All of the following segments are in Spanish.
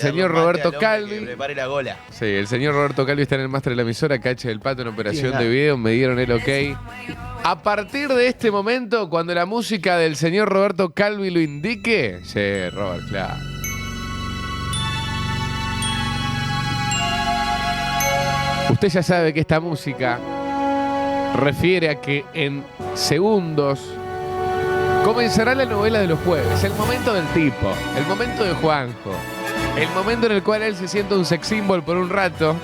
Señor Roberto Calvi. Que prepare la gola. Sí, el señor Roberto Calvi está en el máster de la emisora, Cache del Pato en operación de video, me dieron el ok. A partir de este momento, cuando la música del señor Roberto Calvi lo indique, sí, Robert, claro. Usted ya sabe que esta música refiere a que en segundos comenzará la novela de los jueves, el momento del tipo, el momento de Juanjo, el momento en el cual él se siente un sex symbol por un rato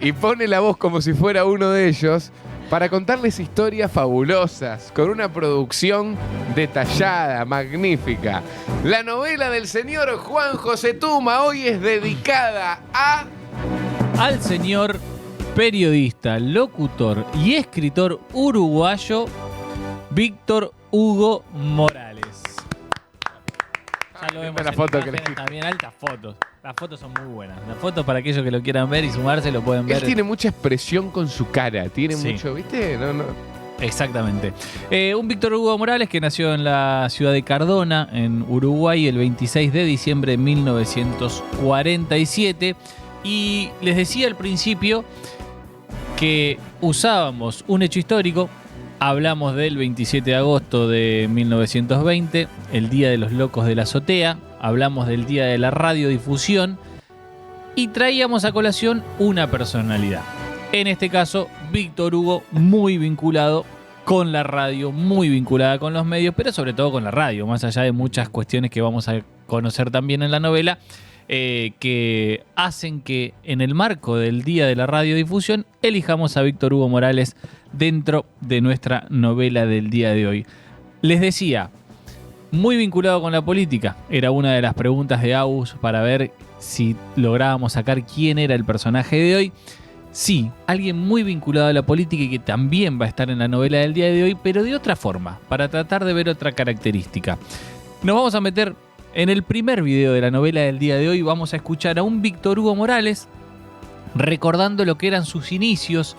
y pone la voz como si fuera uno de ellos para contarles historias fabulosas, con una producción detallada, magnífica. La novela del señor Juan José Tuma hoy es dedicada al señor periodista, locutor y escritor uruguayo Víctor Hugo Morales. Ya lo vemos la en foto imágenes, que también altas fotos. Las fotos son muy buenas. Las fotos para aquellos que lo quieran ver y sumarse lo pueden ver. Él tiene mucha expresión con su cara, tiene mucho, ¿viste? No. Exactamente. Un Víctor Hugo Morales que nació en la ciudad de Cardona, en Uruguay, el 26 de diciembre de 1947. Y les decía al principio que usábamos un hecho histórico. Hablamos del 27 de agosto de 1920, el Día de los Locos de la Azotea. Hablamos del Día de la Radiodifusión. Y traíamos a colación una personalidad. En este caso, Víctor Hugo, muy vinculado con la radio, muy vinculada con los medios, pero sobre todo con la radio, más allá de muchas cuestiones que vamos a conocer también en la novela, que hacen que en el marco del Día de la Radiodifusión elijamos a Víctor Hugo Morales dentro de nuestra novela del día de hoy. Les decía, muy vinculado con la política, era una de las preguntas de Agus para ver si lográbamos sacar quién era el personaje de hoy. Sí, alguien muy vinculado a la política y que también va a estar en la novela del día de hoy, pero de otra forma, para tratar de ver otra característica. Nos vamos a meter en el primer video de la novela del día de hoy. Vamos a escuchar a un Víctor Hugo Morales recordando lo que eran sus inicios,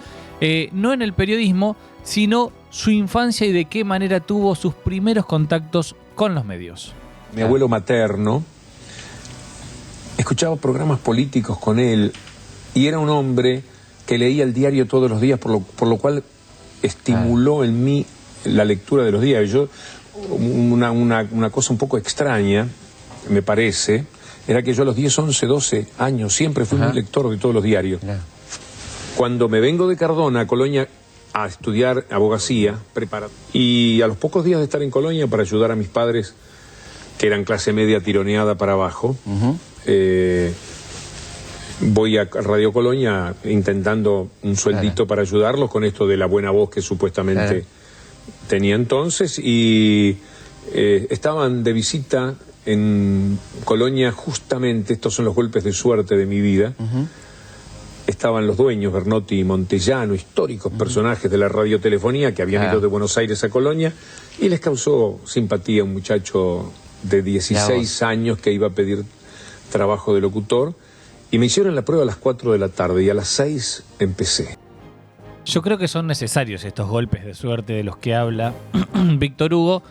no en el periodismo, sino su infancia y de qué manera tuvo sus primeros contactos con los medios. Mi abuelo materno, escuchaba programas políticos con él y era un hombre que leía el diario todos los días, por lo cual estimuló en mí la lectura de los diarios. Yo, una cosa un poco extraña, me parece, era que yo a los 10, 11, 12 años siempre fui un lector de todos los diarios. Cuando me vengo de Cardona a Colonia a estudiar abogacía, y a los pocos días de estar en Colonia para ayudar a mis padres, que eran clase media tironeada para abajo, voy a Radio Colonia intentando un sueldito para ayudarlos con esto de la buena voz que supuestamente tenía entonces, y estaban de visita en Colonia justamente, estos son los golpes de suerte de mi vida, estaban los dueños, Bernotti y Montellano, históricos personajes de la radiotelefonía que habían ido de Buenos Aires a Colonia, y les causó simpatía un muchacho de 16 años que iba a pedir trabajo de locutor, y me hicieron la prueba a las 4 de la tarde y a las 6 empecé. Yo creo que son necesarios estos golpes de suerte de los que habla Víctor Hugo,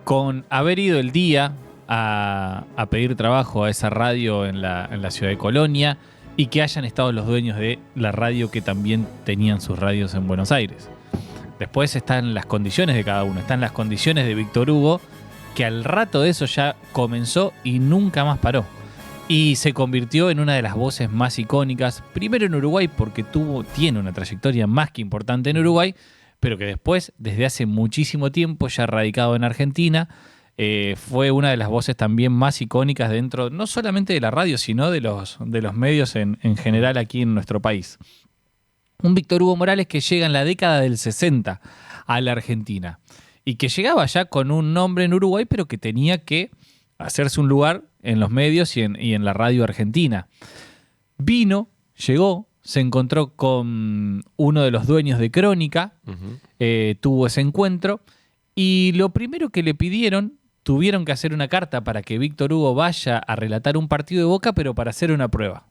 con haber ido el día a pedir trabajo a esa radio en la ciudad de Colonia y que hayan estado los dueños de la radio que también tenían sus radios en Buenos Aires. Después están las condiciones de cada uno, están las condiciones de Víctor Hugo, que al rato de eso ya comenzó y nunca más paró. Y se convirtió en una de las voces más icónicas, primero en Uruguay porque tiene una trayectoria más que importante en Uruguay, pero que después, desde hace muchísimo tiempo, ya radicado en Argentina, fue una de las voces también más icónicas dentro, no solamente de la radio, sino de los medios en general aquí en nuestro país. Un Víctor Hugo Morales que llega en la década del 60 a la Argentina y que llegaba ya con un nombre en Uruguay, pero que tenía que hacerse un lugar en los medios y en la radio argentina. Llegó, se encontró con uno de los dueños de Crónica, tuvo ese encuentro, y lo primero que le pidieron, tuvieron que hacer una carta para que Víctor Hugo vaya a relatar un partido de Boca, pero para hacer una prueba.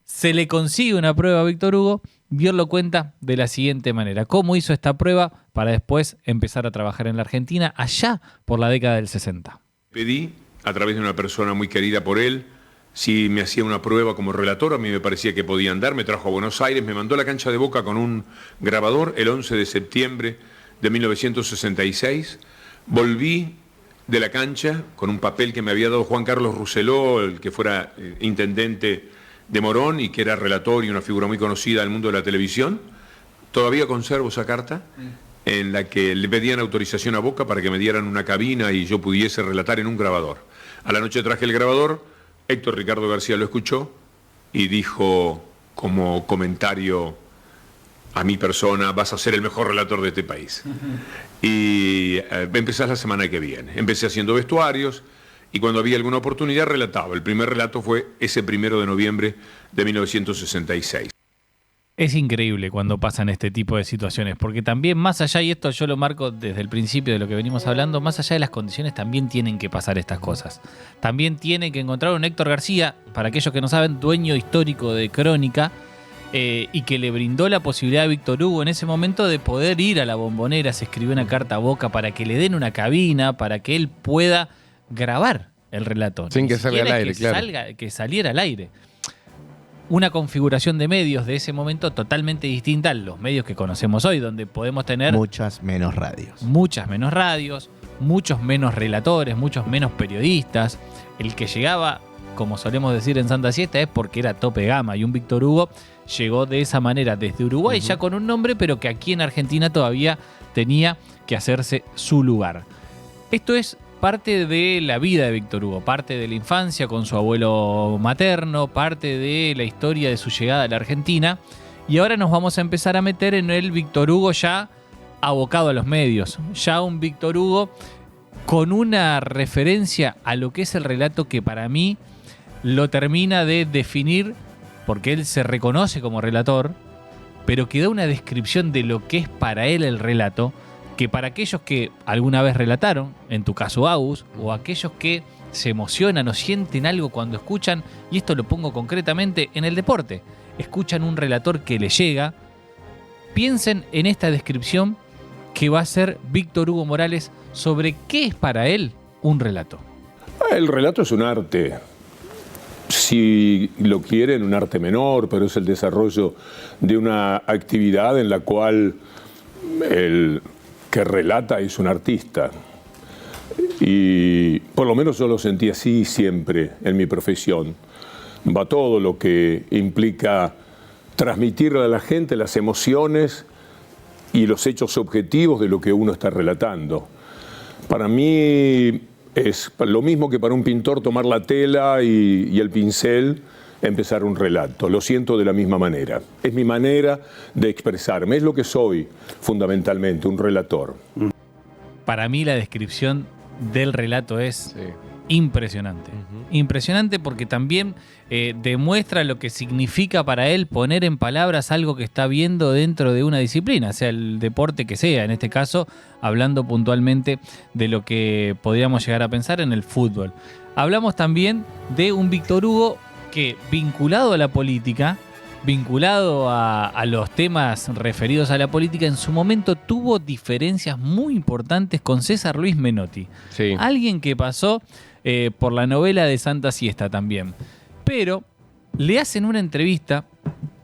Se le consigue una prueba a Víctor Hugo, y él lo cuenta de la siguiente manera. ¿Cómo hizo esta prueba para después empezar a trabajar en la Argentina allá por la década del 60? Pedí, a través de una persona muy querida por él, si me hacía una prueba como relator. A mí me parecía que podía andar, me trajo a Buenos Aires, me mandó a la cancha de Boca con un grabador el 11 de septiembre de 1966. Volví de la cancha con un papel que me había dado Juan Carlos Rousselot, el que fuera intendente de Morón y que era relator y una figura muy conocida del mundo de la televisión. Todavía conservo esa carta en la que le pedían autorización a Boca para que me dieran una cabina y yo pudiese relatar en un grabador. A la noche traje el grabador, Héctor Ricardo García lo escuchó y dijo como comentario a mi persona: vas a ser el mejor relator de este país. Y empezás la semana que viene. Empecé haciendo vestuarios y cuando había alguna oportunidad relataba. El primer relato fue ese 1 de noviembre de 1966. Es increíble cuando pasan este tipo de situaciones, porque también más allá, y esto yo lo marco desde el principio de lo que venimos hablando, más allá de las condiciones también tienen que pasar estas cosas. También tiene que encontrar un Héctor García, para aquellos que no saben, dueño histórico de Crónica, y que le brindó la posibilidad a Víctor Hugo en ese momento de poder ir a la Bombonera. Se escribió una carta a Boca para que le den una cabina, para que él pueda grabar el relato. Sin que salga al aire, claro. Que saliera al aire. Una configuración de medios de ese momento totalmente distinta a los medios que conocemos hoy, donde podemos tener muchas menos radios, muchos menos relatores, muchos menos periodistas. El que llegaba, como solemos decir en Santa Siesta, es porque era tope gama, y un Víctor Hugo llegó de esa manera desde Uruguay, ya con un nombre, pero que aquí en Argentina todavía tenía que hacerse su lugar. Esto es parte de la vida de Víctor Hugo, parte de la infancia con su abuelo materno, parte de la historia de su llegada a la Argentina. Y ahora nos vamos a empezar a meter en el Víctor Hugo ya abocado a los medios. Ya un Víctor Hugo con una referencia a lo que es el relato que para mí lo termina de definir, porque él se reconoce como relator, pero que da una descripción de lo que es para él el relato, que para aquellos que alguna vez relataron, en tu caso Agus, o aquellos que se emocionan o sienten algo cuando escuchan, y esto lo pongo concretamente en el deporte, escuchan un relator que le llega, piensen en esta descripción que va a ser Víctor Hugo Morales sobre qué es para él un relato. El relato es un arte. Si lo quieren, un arte menor, pero es el desarrollo de una actividad en la cual el que relata es un artista. Y por lo menos yo lo sentí así siempre en mi profesión. Va todo lo que implica transmitirle a la gente las emociones y los hechos objetivos de lo que uno está relatando. Para mí es lo mismo que para un pintor tomar la tela y el pincel, empezar un relato. Lo siento de la misma manera. Es mi manera de expresarme. Es lo que soy, fundamentalmente, un relator. Para mí la descripción del relato es impresionante. Impresionante porque también demuestra lo que significa para él poner en palabras algo que está viendo dentro de una disciplina, sea el deporte que sea, en este caso hablando puntualmente de lo que podríamos llegar a pensar en el fútbol. Hablamos también de un Víctor Hugo que, vinculado a la política, vinculado a los temas referidos a la política, en su momento tuvo diferencias muy importantes con César Luis Menotti. Sí. Alguien que pasó por la novela de Santa Siesta también. Pero le hacen una entrevista,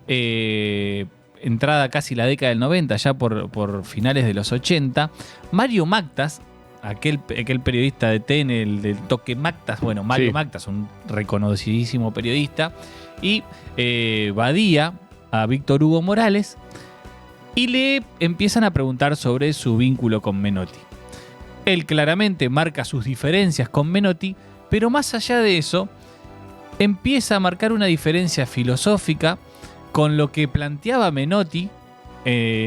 entrada casi la década del 90, ya por finales de los 80, Mario Mactas, aquel periodista de TN, el del Toque Mactas, bueno, Mario Mactas, un reconocidísimo periodista, y Badía a Víctor Hugo Morales, y le empiezan a preguntar sobre su vínculo con Menotti. Él claramente marca sus diferencias con Menotti, pero más allá de eso, empieza a marcar una diferencia filosófica con lo que planteaba Menotti,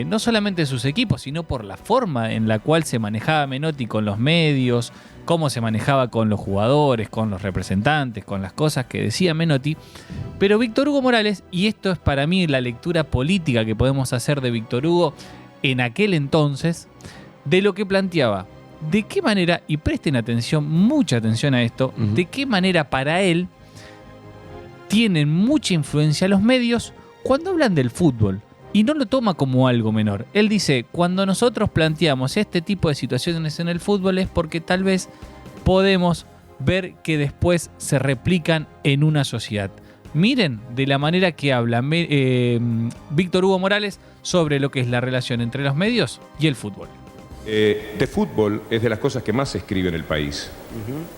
no solamente sus equipos, sino por la forma en la cual se manejaba Menotti con los medios, cómo se manejaba con los jugadores, con los representantes, con las cosas que decía Menotti. Pero Víctor Hugo Morales, y esto es para mí la lectura política que podemos hacer de Víctor Hugo en aquel entonces, de lo que planteaba, de qué manera, y presten atención, mucha atención a esto, de qué manera para él tienen mucha influencia los medios cuando hablan del fútbol. Y no lo toma como algo menor. Él dice, cuando nosotros planteamos este tipo de situaciones en el fútbol es porque tal vez podemos ver que después se replican en una sociedad. Miren de la manera que habla Víctor Hugo Morales sobre lo que es la relación entre los medios y el fútbol. De fútbol es de las cosas que más se escribe en el país.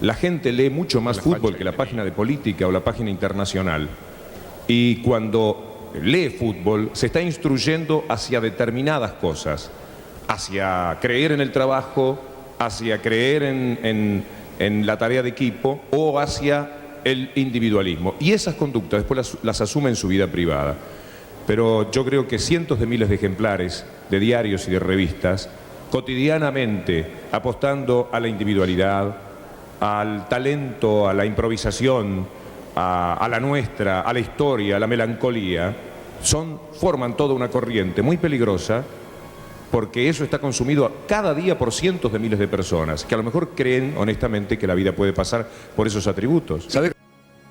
La gente lee mucho más fútbol que la página de política o la página internacional. Y cuando lee fútbol se está instruyendo hacia determinadas cosas, hacia creer en el trabajo, hacia creer en la tarea de equipo o hacia el individualismo. Y esas conductas después las asume en su vida privada. Pero yo creo que cientos de miles de ejemplares de diarios y de revistas cotidianamente apostando a la individualidad, al talento, a la improvisación, a la nuestra, a la historia, a la melancolía, forman toda una corriente muy peligrosa, porque eso está consumido cada día por cientos de miles de personas, que a lo mejor creen honestamente que la vida puede pasar por esos atributos. ¿Sabe?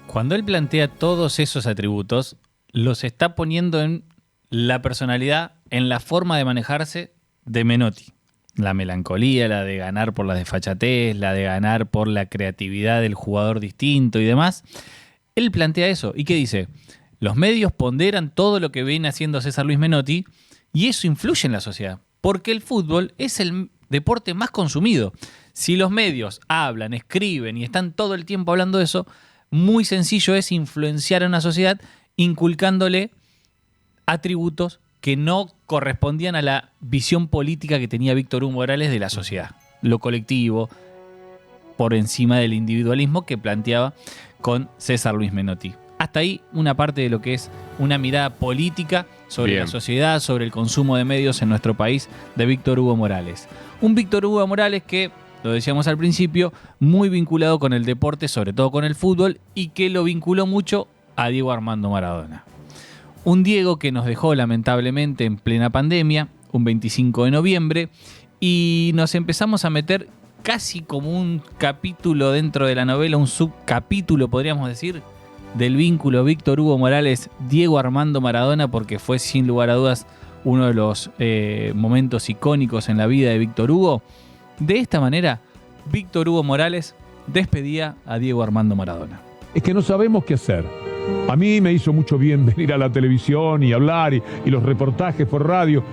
Cuando él plantea todos esos atributos, los está poniendo en la personalidad, en la forma de manejarse de Menotti. La melancolía, la de ganar por la desfachatez, la de ganar por la creatividad del jugador distinto y demás. Él plantea eso. ¿Y qué dice? Los medios ponderan todo lo que viene haciendo César Luis Menotti y eso influye en la sociedad. Porque el fútbol es el deporte más consumido. Si los medios hablan, escriben y están todo el tiempo hablando de eso, muy sencillo es influenciar a una sociedad inculcándole atributos que no correspondían a la visión política que tenía Víctor Hugo Morales de la sociedad. Lo colectivo, por encima del individualismo que planteaba con César Luis Menotti. Hasta ahí una parte de lo que es una mirada política sobre la sociedad, sobre el consumo de medios en nuestro país de Víctor Hugo Morales. Un Víctor Hugo Morales que, lo decíamos al principio, muy vinculado con el deporte, sobre todo con el fútbol, y que lo vinculó mucho a Diego Armando Maradona. Un Diego que nos dejó lamentablemente en plena pandemia, un 25 de noviembre, y nos empezamos a meter casi como un capítulo dentro de la novela, un subcapítulo podríamos decir, del vínculo Víctor Hugo Morales-Diego Armando Maradona, porque fue sin lugar a dudas uno de los momentos icónicos en la vida de Víctor Hugo. De esta manera, Víctor Hugo Morales despedía a Diego Armando Maradona. Es que no sabemos qué hacer. A mí me hizo mucho bien venir a la televisión y hablar y los reportajes por radio.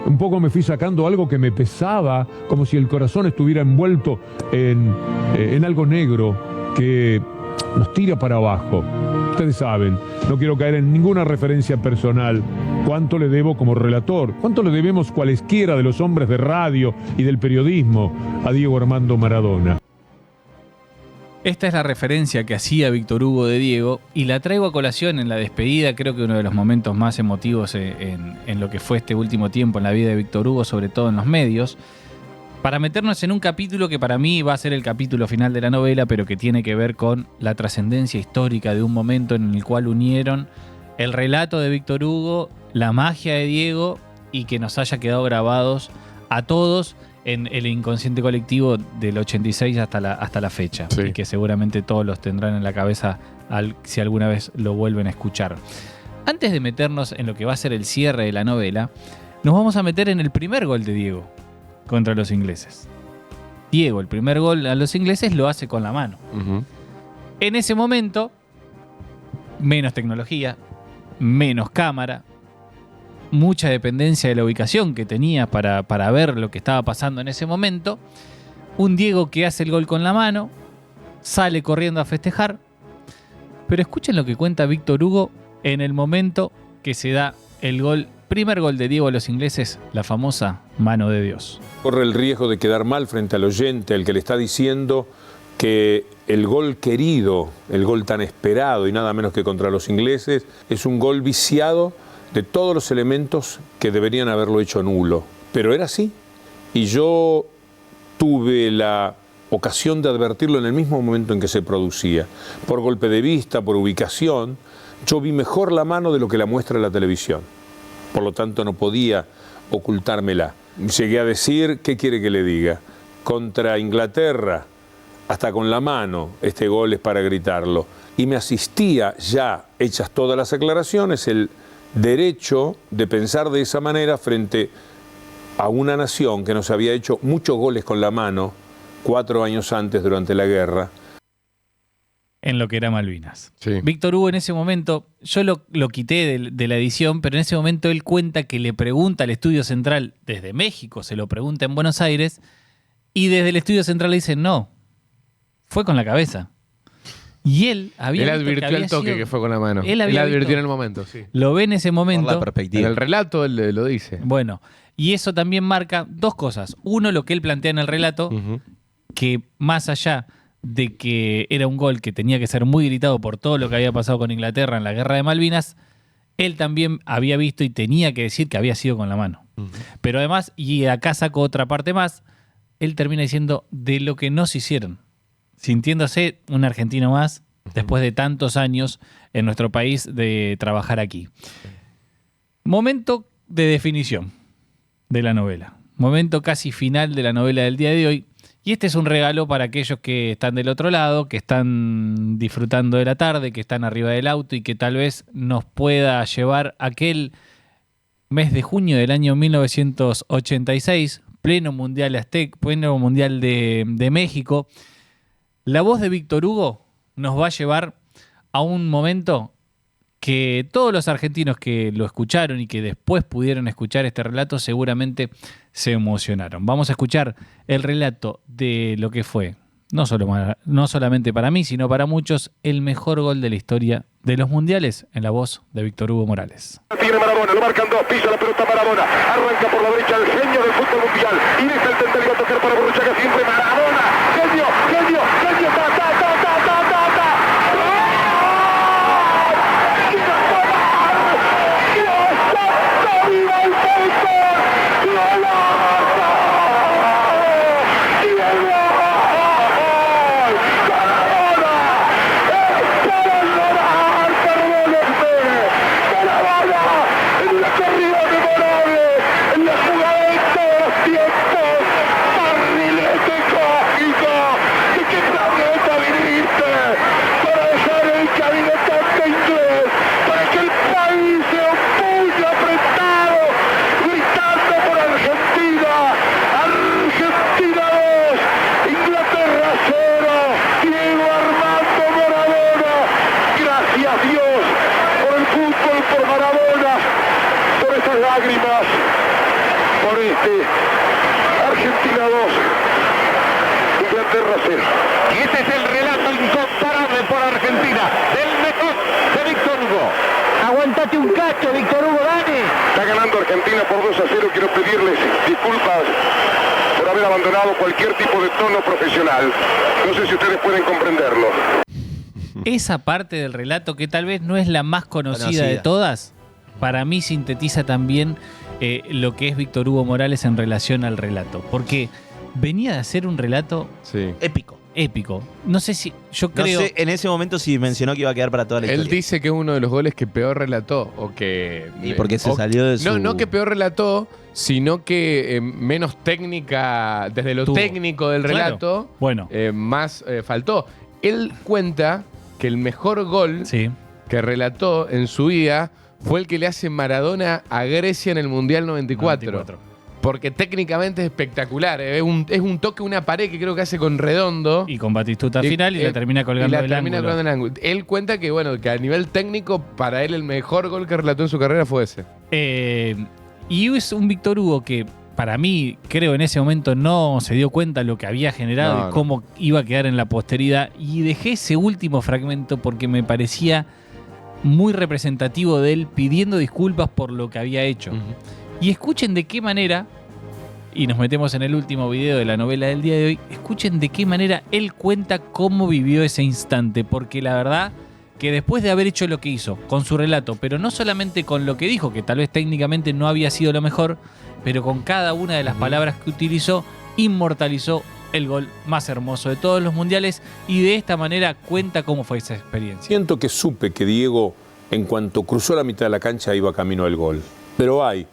Un poco me fui sacando algo que me pesaba, como si el corazón estuviera envuelto en algo negro que nos tira para abajo. Ustedes saben, no quiero caer en ninguna referencia personal. ¿Cuánto le debo como relator? ¿Cuánto le debemos cualesquiera de los hombres de radio y del periodismo a Diego Armando Maradona? Esta es la referencia que hacía Víctor Hugo de Diego y la traigo a colación en la despedida, creo que uno de los momentos más emotivos en lo que fue este último tiempo en la vida de Víctor Hugo, sobre todo en los medios, para meternos en un capítulo que para mí va a ser el capítulo final de la novela, pero que tiene que ver con la trascendencia histórica de un momento en el cual unieron el relato de Víctor Hugo, la magia de Diego y que nos haya quedado grabados a todos en el inconsciente colectivo del 86 hasta la fecha, sí. Y que seguramente todos los tendrán en la cabeza si alguna vez lo vuelven a escuchar. Antes de meternos en lo que va a ser el cierre de la novela, nos vamos a meter en el primer gol de Diego contra los ingleses. Diego, el primer gol a los ingleses lo hace con la mano. Uh-huh. En ese momento, menos tecnología, menos cámara, mucha dependencia de la ubicación que tenía para ver lo que estaba pasando en ese momento. Un Diego que hace el gol con la mano, sale corriendo a festejar. Pero escuchen lo que cuenta Víctor Hugo en el momento que se da el gol, primer gol de Diego a los ingleses, la famosa mano de Dios. Corre el riesgo de quedar mal frente al oyente, al que le está diciendo que el gol querido, el gol tan esperado y nada menos que contra los ingleses, es un gol viciado de todos los elementos que deberían haberlo hecho nulo. Pero era así. Y yo tuve la ocasión de advertirlo en el mismo momento en que se producía. Por golpe de vista, por ubicación, yo vi mejor la mano de lo que la muestra la televisión. Por lo tanto, no podía ocultármela. Llegué a decir, ¿qué quiere que le diga? Contra Inglaterra, hasta con la mano, este gol es para gritarlo. Y me asistía, ya hechas todas las aclaraciones, el derecho de pensar de esa manera frente a una nación que nos había hecho muchos goles con la mano 4 años antes durante la guerra. en lo que era Malvinas. Sí. Víctor Hugo en ese momento, yo lo quité de la edición, pero en ese momento él cuenta que le pregunta al Estudio Central desde México, se lo pregunta en Buenos Aires, y desde el Estudio Central le dicen no, fue con la cabeza. Y él había visto advirtió que al toque sido, que fue con la mano. Él Él advirtió visto, en el momento, sí. lo ve en ese momento. Por la En perspectiva. el relato él lo dice. Bueno, y eso también marca dos cosas. Uno, lo que él plantea en el relato, Ujú. que más allá de que era un gol que tenía que ser muy gritado por todo lo que había pasado con Inglaterra en la Guerra de Malvinas, él también había visto y tenía que decir que había sido con la mano. Pero además, y acá saco otra parte más, él termina diciendo de lo que no se hicieron, sintiéndose un argentino más después de tantos años en nuestro país de trabajar aquí. Momento de definición de la novela. Momento casi final de la novela del día de hoy. Y este es un regalo para aquellos que están del otro lado, que están disfrutando de la tarde, que están arriba del auto y que tal vez nos pueda llevar aquel mes de junio del año 1986, pleno mundial aztec, pleno mundial de México. La voz de Víctor Hugo nos va a llevar a un momento que todos los argentinos que lo escucharon y que después pudieron escuchar este relato seguramente se emocionaron. Vamos a escuchar el relato de lo que fue, no solamente para mí, sino para muchos, el mejor gol de la historia de los mundiales en la voz de Víctor Hugo Morales. Tiene Maradona, lo marcan dos, pisa la pelota Maradona, arranca por la derecha el genio del fútbol mundial y deja el tender a tocar para Borruchaga siempre Maradona, genio, genio, genio, ta, ta, ta, ta, ta, ta, ta. Argentina 2, Inglaterra 0. Y este es el relato incomparable por Argentina del mejor de Víctor Hugo. Aguantate un cacho, Víctor Hugo, dale. Está ganando Argentina por 2-0. Quiero pedirles disculpas por haber abandonado cualquier tipo de tono profesional. No sé si ustedes pueden comprenderlo. Esa parte del relato, que tal vez no es la más conocida de todas, para mí sintetiza también lo que es Víctor Hugo Morales en relación al relato. Porque venía de hacer un relato épico. No sé si, yo creo... No sé en ese momento si mencionó que iba a quedar para toda la historia. Él dice que es uno de los goles que peor relató. O que, y porque se salió de su... No que peor relató, sino que menos técnica, desde lo técnico del relato, bueno, más faltó. Él cuenta que el mejor gol que relató en su vida fue el que le hace Maradona a Grecia en el Mundial 94. Porque técnicamente es espectacular. Es un toque, una pared que creo que hace con Redondo. Y con Batistuta al final y la termina colgando del ángulo. Él cuenta que, bueno, que a nivel técnico, para él el mejor gol que relató en su carrera fue ese. Y es un Víctor Hugo que, para mí, creo en ese momento no se dio cuenta lo que había generado y cómo iba a quedar en la posteridad. Y dejé ese último fragmento porque me parecía muy representativo de él pidiendo disculpas por lo que había hecho. Y escuchen de qué manera, y nos metemos en el último video de la novela del día de hoy, escuchen de qué manera él cuenta cómo vivió ese instante, porque la verdad que después de haber hecho lo que hizo con su relato, pero no solamente con lo que dijo, que tal vez técnicamente no había sido lo mejor, pero con cada una de las palabras que utilizó, inmortalizó el gol más hermoso de todos los mundiales y de esta manera cuenta cómo fue esa experiencia. Siento que supe que Diego, en cuanto cruzó la mitad de la cancha, iba camino al gol. Pero hay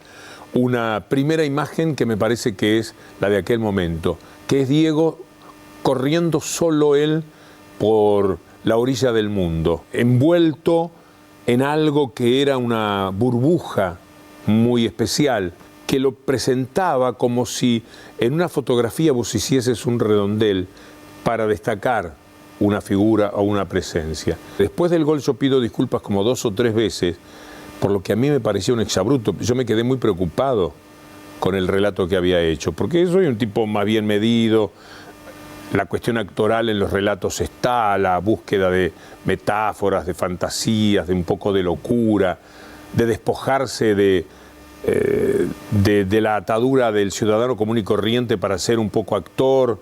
una primera imagen que me parece que es la de aquel momento, que es Diego corriendo solo él por la orilla del mundo, envuelto en algo que era una burbuja muy especial, que lo presentaba como si en una fotografía vos hicieses un redondel para destacar una figura o una presencia. Después del gol yo pido disculpas como 2 o 3 veces, por lo que a mí me parecía un exabrupto. Yo me quedé muy preocupado con el relato que había hecho, porque soy un tipo más bien medido. La cuestión actoral en los relatos está, la búsqueda de metáforas, de fantasías, de un poco de locura, de despojarse de la atadura del ciudadano común y corriente para ser un poco actor.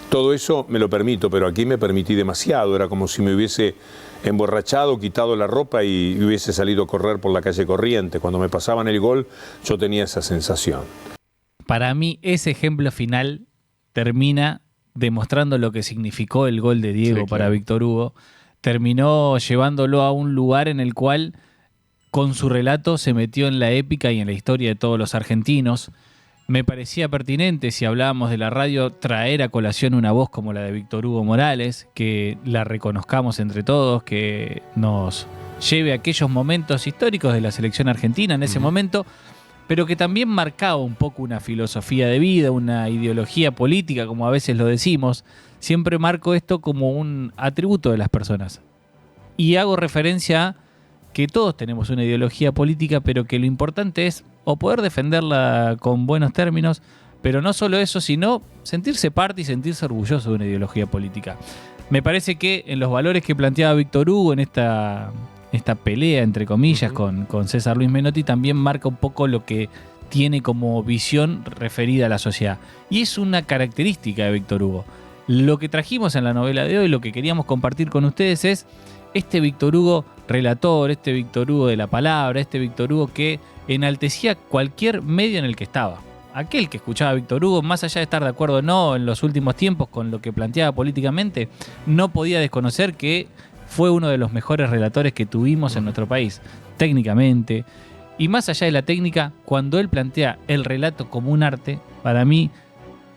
Todo eso me lo permito, pero aquí me permití demasiado. Era como si me hubiese emborrachado, quitado la ropa y hubiese salido a correr por la calle Corriente. Cuando me pasaban el gol, yo tenía esa sensación. Para mí, ese ejemplo final termina demostrando lo que significó el gol de Diego para Víctor Hugo. Terminó llevándolo a un lugar en el cual, con su relato, se metió en la épica y en la historia de todos los argentinos. Me parecía pertinente, si hablábamos de la radio, traer a colación una voz como la de Víctor Hugo Morales, que la reconozcamos entre todos, que nos lleve a aquellos momentos históricos de la selección argentina en ese momento, pero que también marcaba un poco una filosofía de vida, una ideología política, como a veces lo decimos. Siempre marco esto como un atributo de las personas. Y hago referencia a que todos tenemos una ideología política, pero que lo importante es o poder defenderla con buenos términos, pero no solo eso, sino sentirse parte y sentirse orgulloso de una ideología política. Me parece que en los valores que planteaba Víctor Hugo en esta pelea, entre comillas, con César Luis Menotti, también marca un poco lo que tiene como visión referida a la sociedad. Y es una característica de Víctor Hugo. Lo que trajimos en la novela de hoy, lo que queríamos compartir con ustedes es este Víctor Hugo relator, este Víctor Hugo de la palabra, este Víctor Hugo que enaltecía cualquier medio en el que estaba. Aquel que escuchaba a Víctor Hugo, más allá de estar de acuerdo o no en los últimos tiempos con lo que planteaba políticamente, no podía desconocer que fue uno de los mejores relatores que tuvimos en nuestro país, técnicamente. Y más allá de la técnica, cuando él plantea el relato como un arte, para mí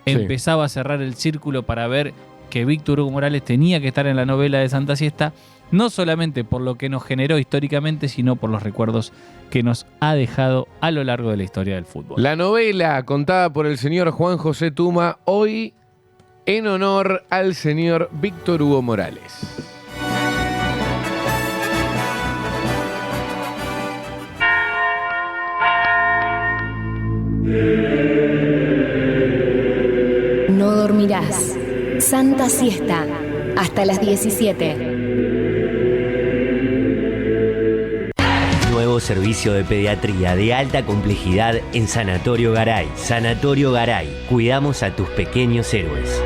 empezaba a cerrar el círculo para ver que Víctor Hugo Morales tenía que estar en la novela de Santa Siesta, no solamente por lo que nos generó históricamente, sino por los recuerdos que nos ha dejado a lo largo de la historia del fútbol. La novela contada por el señor Juan José Tuma, hoy en honor al señor Víctor Hugo Morales. No dormirás. Santa Siesta. Hasta las 17. Nuevo servicio de pediatría de alta complejidad en Sanatorio Garay. Sanatorio Garay. Cuidamos a tus pequeños héroes.